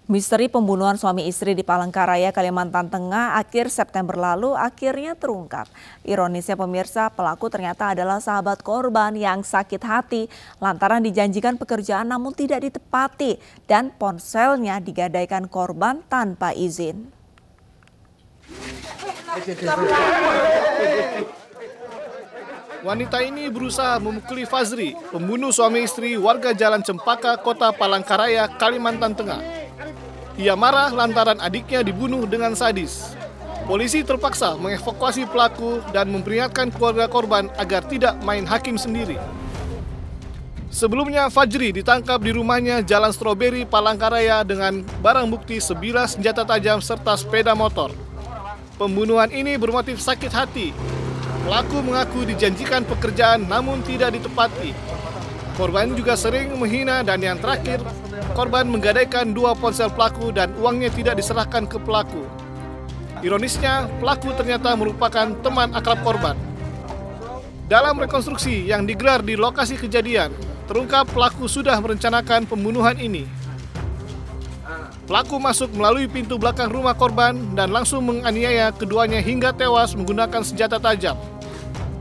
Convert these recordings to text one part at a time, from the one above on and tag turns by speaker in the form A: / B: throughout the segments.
A: Misteri pembunuhan suami istri di Palangkaraya, Kalimantan Tengah akhir September lalu akhirnya terungkap. Ironisnya pemirsa, pelaku ternyata adalah sahabat korban yang sakit hati lantaran dijanjikan pekerjaan namun tidak ditepati dan ponselnya digadaikan korban tanpa izin.
B: Wanita ini berusaha memukuli Fazri, pembunuh suami istri warga Jalan Cempaka, Kota Palangkaraya, Kalimantan Tengah. Ia marah lantaran adiknya dibunuh dengan sadis. Polisi terpaksa mengevakuasi pelaku dan memperingatkan keluarga korban agar tidak main hakim sendiri. Sebelumnya, Fajri ditangkap di rumahnya Jalan Stroberi, Palangkaraya dengan barang bukti sebilah senjata tajam serta sepeda motor. Pembunuhan ini bermotif sakit hati. Pelaku mengaku dijanjikan pekerjaan namun tidak ditepati. Korban juga sering menghina dan yang terakhir, korban menggadaikan 2 ponsel pelaku dan uangnya tidak diserahkan ke pelaku. Ironisnya, pelaku ternyata merupakan teman akrab korban. Dalam rekonstruksi yang digelar di lokasi kejadian, terungkap pelaku sudah merencanakan pembunuhan ini. Pelaku masuk melalui pintu belakang rumah korban dan langsung menganiaya keduanya hingga tewas menggunakan senjata tajam.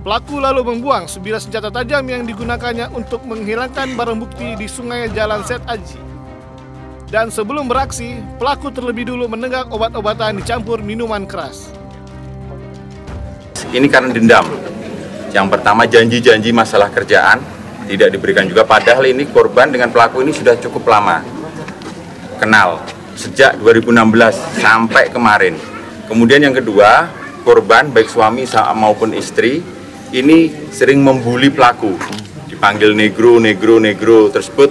B: Pelaku lalu membuang sebilah senjata tajam yang digunakannya untuk menghilangkan barang bukti di sungai Jalan Set Aji. Dan sebelum beraksi, pelaku terlebih dulu menenggak obat-obatan dicampur minuman keras.
C: Ini karena dendam. Yang pertama janji-janji masalah kerjaan tidak diberikan juga, padahal ini korban dengan pelaku ini sudah cukup lama kenal, sejak 2016 sampai kemarin. Kemudian yang kedua, korban baik suami maupun istri ini sering membuli pelaku, dipanggil negro tersebut,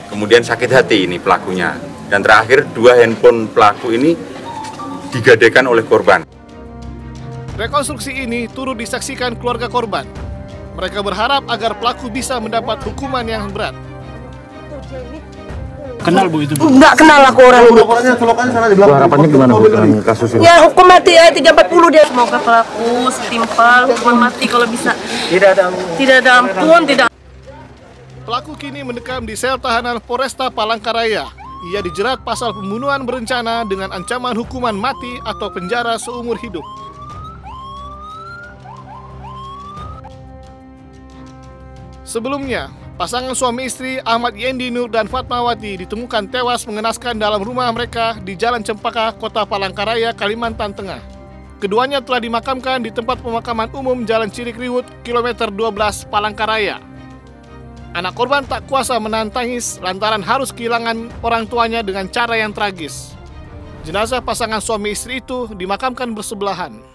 C: kemudian sakit hati ini pelakunya. Dan terakhir 2 handphone pelaku ini digadaikan oleh korban.
B: Rekonstruksi ini turut disaksikan keluarga korban. Mereka berharap agar pelaku bisa mendapat hukuman yang berat.
D: Kenal Bu itu?
E: Enggak kenal aku orang Bu.
D: Selokannya sana di belakang. Harapannya gimana Bu dengan kasus ini?
E: Ya hukum mati 340 dia. Semoga pelaku setimpal hukuman mati kalau bisa. Tidak ada ampun, tidak.
B: Pelaku kini mendekam di sel tahanan Polresta Palangkaraya. Ia dijerat pasal pembunuhan berencana dengan ancaman hukuman mati atau penjara seumur hidup. Sebelumnya, pasangan suami istri Ahmad Yendi Nur dan Fatmawati ditemukan tewas mengenaskan dalam rumah mereka di Jalan Cempaka, Kota Palangkaraya, Kalimantan Tengah. Keduanya telah dimakamkan di tempat pemakaman umum Jalan Cirikriwut, kilometer 12 Palangkaraya. Anak korban tak kuasa menahan tangis lantaran harus kehilangan orang tuanya dengan cara yang tragis. Jenazah pasangan suami istri itu dimakamkan bersebelahan.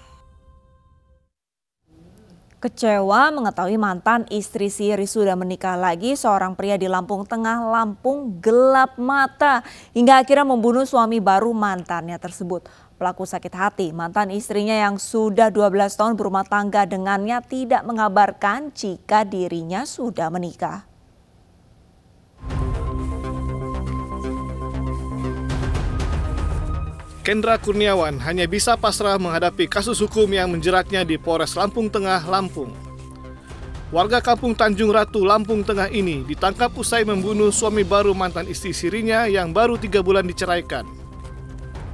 A: Kecewa mengetahui mantan istri Siri sudah menikah lagi, seorang pria di Lampung Tengah, Lampung gelap mata hingga akhirnya membunuh suami baru mantannya tersebut. Pelaku sakit hati, mantan istrinya yang sudah 12 tahun berumah tangga dengannya tidak mengabarkan jika dirinya sudah menikah.
B: Kendra Kurniawan hanya bisa pasrah menghadapi kasus hukum yang menjeratnya di Polres Lampung Tengah, Lampung. Warga kampung Tanjung Ratu, Lampung Tengah ini ditangkap usai membunuh suami baru mantan istri Sirinya yang baru 3 bulan diceraikan.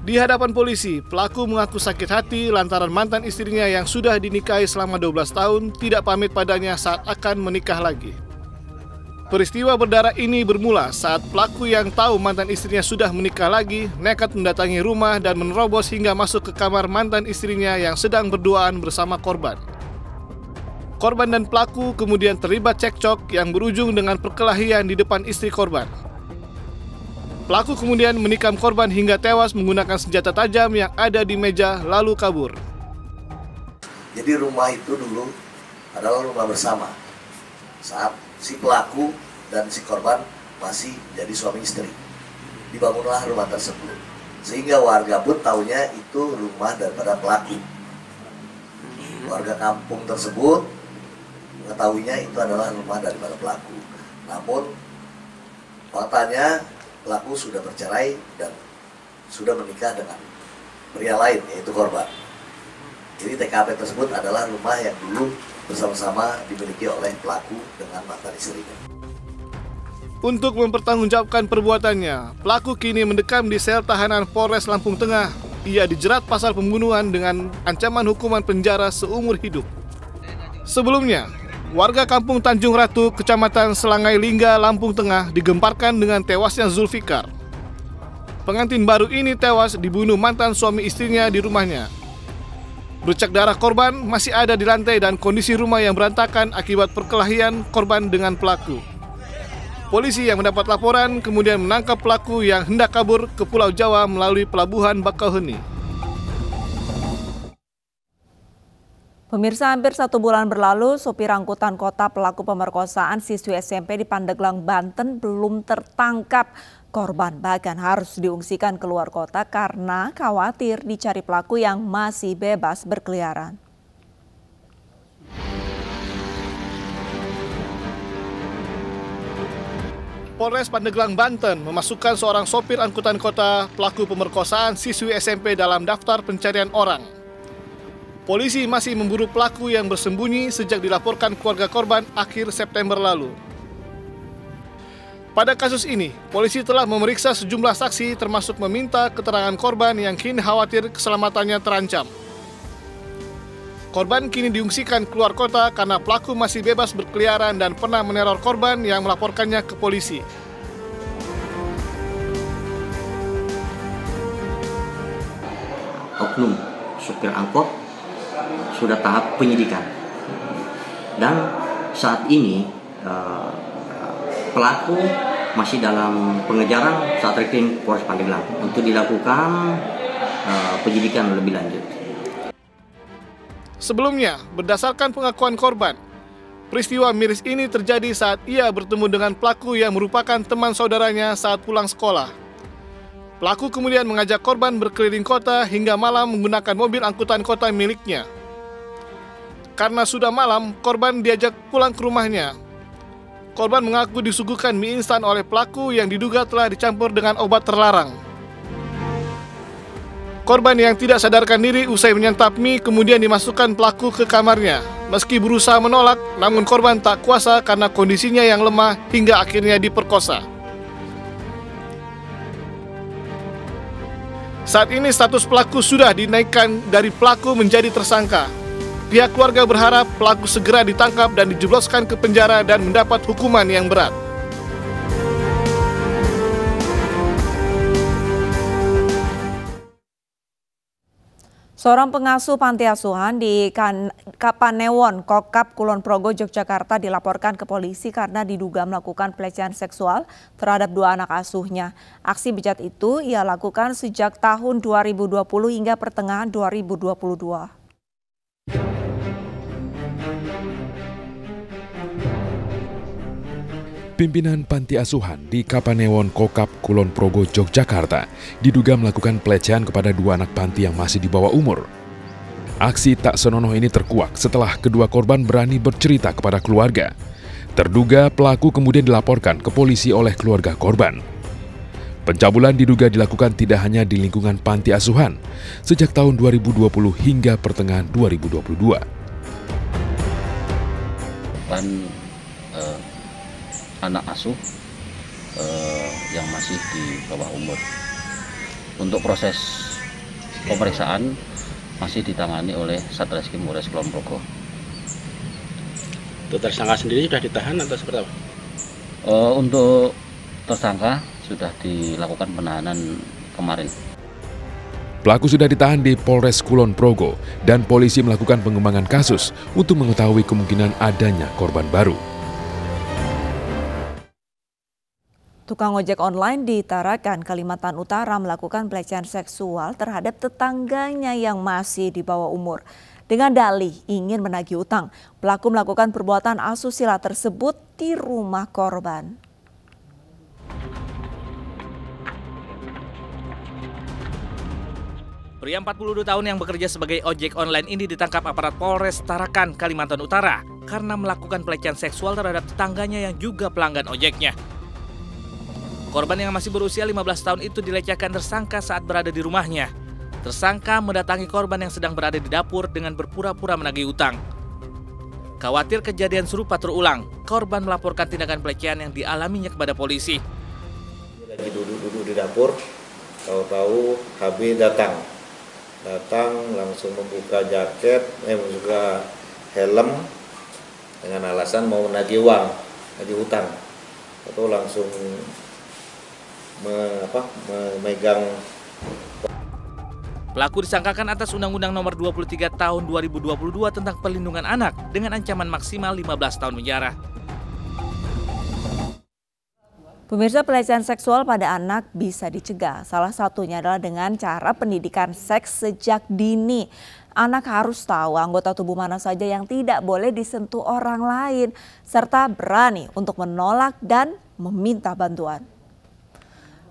B: Di hadapan polisi, pelaku mengaku sakit hati lantaran mantan istrinya yang sudah dinikahi selama 12 tahun tidak pamit padanya saat akan menikah lagi. Peristiwa berdarah ini bermula saat pelaku yang tahu mantan istrinya sudah menikah lagi nekat mendatangi rumah dan menerobos hingga masuk ke kamar mantan istrinya yang sedang berduaan bersama korban. Korban dan pelaku kemudian terlibat cekcok yang berujung dengan perkelahian di depan istri korban. Pelaku kemudian menikam korban hingga tewas menggunakan senjata tajam yang ada di meja lalu kabur.
F: Jadi rumah itu dulu adalah rumah bersama saat si pelaku dan si korban masih jadi suami istri. Dibangunlah rumah tersebut sehingga warga pun taunya itu rumah daripada pelaku. Warga kampung tersebut mengetahuinya itu adalah rumah daripada pelaku. Namun faktanya pelaku sudah bercerai dan sudah menikah dengan pria lain, yaitu korban. Jadi TKP tersebut adalah rumah yang dulu bersama-sama dimiliki oleh pelaku dengan mantan istrinya.
B: Untuk mempertanggungjawabkan perbuatannya, pelaku kini mendekam di sel tahanan Polres Lampung Tengah. Ia dijerat pasal pembunuhan dengan ancaman hukuman penjara seumur hidup. Sebelumnya, warga Kampung Tanjung Ratu, Kecamatan Selangai Lingga, Lampung Tengah digemparkan dengan tewasnya Zulfikar. Pengantin baru ini tewas dibunuh mantan suami istrinya di rumahnya. Bercak darah korban masih ada di lantai dan kondisi rumah yang berantakan akibat perkelahian korban dengan pelaku. Polisi yang mendapat laporan kemudian menangkap pelaku yang hendak kabur ke Pulau Jawa melalui pelabuhan Bakauheni.
A: Pemirsa, hampir 1 bulan berlalu, sopir angkutan kota pelaku pemerkosaan siswi SMP di Pandeglang, Banten belum tertangkap. Korban bahkan harus diungsikan keluar kota karena khawatir dicari pelaku yang masih bebas berkeliaran.
B: Polres Pandeglang, Banten memasukkan seorang sopir angkutan kota pelaku pemerkosaan siswi SMP dalam daftar pencarian orang. Polisi masih memburu pelaku yang bersembunyi sejak dilaporkan keluarga korban akhir September lalu. Pada kasus ini, polisi telah memeriksa sejumlah saksi termasuk meminta keterangan korban yang kini khawatir keselamatannya terancam. Korban kini diungsikan keluar kota karena pelaku masih bebas berkeliaran dan pernah meneror korban yang melaporkannya ke polisi.
G: Oknum supir angkot sudah tahap penyidikan. Dan saat ini pelaku masih dalam pengejaran Satreskrim Polres Pandeglang untuk dilakukan penyidikan lebih lanjut.
B: Sebelumnya, berdasarkan pengakuan korban, peristiwa miris ini terjadi saat ia bertemu dengan pelaku yang merupakan teman saudaranya saat pulang sekolah. Pelaku kemudian mengajak korban berkeliling kota hingga malam menggunakan mobil angkutan kota miliknya. Karena sudah malam, korban diajak pulang ke rumahnya. Korban mengaku disuguhkan mie instan oleh pelaku yang diduga telah dicampur dengan obat terlarang. Korban yang tidak sadarkan diri usai menyantap mie kemudian dimasukkan pelaku ke kamarnya. Meski berusaha menolak, namun korban tak kuasa karena kondisinya yang lemah hingga akhirnya diperkosa. Saat ini status pelaku sudah dinaikkan dari pelaku menjadi tersangka. Pihak keluarga berharap pelaku segera ditangkap dan dijebloskan ke penjara dan mendapat hukuman yang berat.
A: Seorang pengasuh panti asuhan di Kapanewon, Kokap, Kulon Progo, Yogyakarta dilaporkan ke polisi karena diduga melakukan pelecehan seksual terhadap 2 anak asuhnya. Aksi bejat itu ia lakukan sejak tahun 2020 hingga pertengahan 2022.
H: Pimpinan panti asuhan di Kapanewon, Kokap, Kulon Progo, Yogyakarta diduga melakukan pelecehan kepada 2 anak panti yang masih di bawah umur. Aksi tak senonoh ini terkuak setelah kedua korban berani bercerita kepada keluarga. Terduga pelaku kemudian dilaporkan ke polisi oleh keluarga korban. Pencabulan diduga dilakukan tidak hanya di lingkungan panti asuhan sejak tahun 2020 hingga pertengahan 2022.
I: Anak asuh yang masih di bawah umur. Untuk proses pemeriksaan masih ditangani oleh Satreskrim Polres Kulon Progo.
D: Untuk tersangka sendiri sudah ditahan atau seperti apa?
I: Untuk tersangka sudah dilakukan penahanan kemarin.
H: Pelaku sudah ditahan di Polres Kulon Progo dan polisi melakukan pengembangan kasus untuk mengetahui kemungkinan adanya korban baru.
A: Tukang ojek online di Tarakan, Kalimantan Utara melakukan pelecehan seksual terhadap tetangganya yang masih di bawah umur. Dengan dalih ingin menagih utang, pelaku melakukan perbuatan asusila tersebut di rumah korban.
J: Pria 42 tahun yang bekerja sebagai ojek online ini ditangkap aparat Polres Tarakan, Kalimantan Utara karena melakukan pelecehan seksual terhadap tetangganya yang juga pelanggan ojeknya. Korban yang masih berusia 15 tahun itu dilecehkan tersangka saat berada di rumahnya. Tersangka mendatangi korban yang sedang berada di dapur dengan berpura-pura menagih utang. Khawatir kejadian serupa terulang, korban melaporkan tindakan pelecehan yang dialaminya kepada polisi.
K: Lagi duduk-duduk di dapur, tahu-tahu HB datang langsung membuka jaket, membuka helm dengan alasan mau nagih uang, nagih hutang, atau langsung memegang.
J: Pelaku disangkakan atas Undang-Undang Nomor 23 Tahun 2022 tentang Perlindungan Anak dengan ancaman maksimal 15 tahun penjara.
A: Pemirsa, pelecehan seksual pada anak bisa dicegah. Salah satunya adalah dengan cara pendidikan seks sejak dini. Anak harus tahu anggota tubuh mana saja yang tidak boleh disentuh orang lain, serta berani untuk menolak dan meminta bantuan.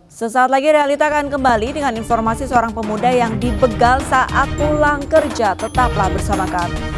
A: Sesaat lagi Realita akan kembali dengan informasi seorang pemuda yang dibegal saat pulang kerja. Tetaplah bersama kami.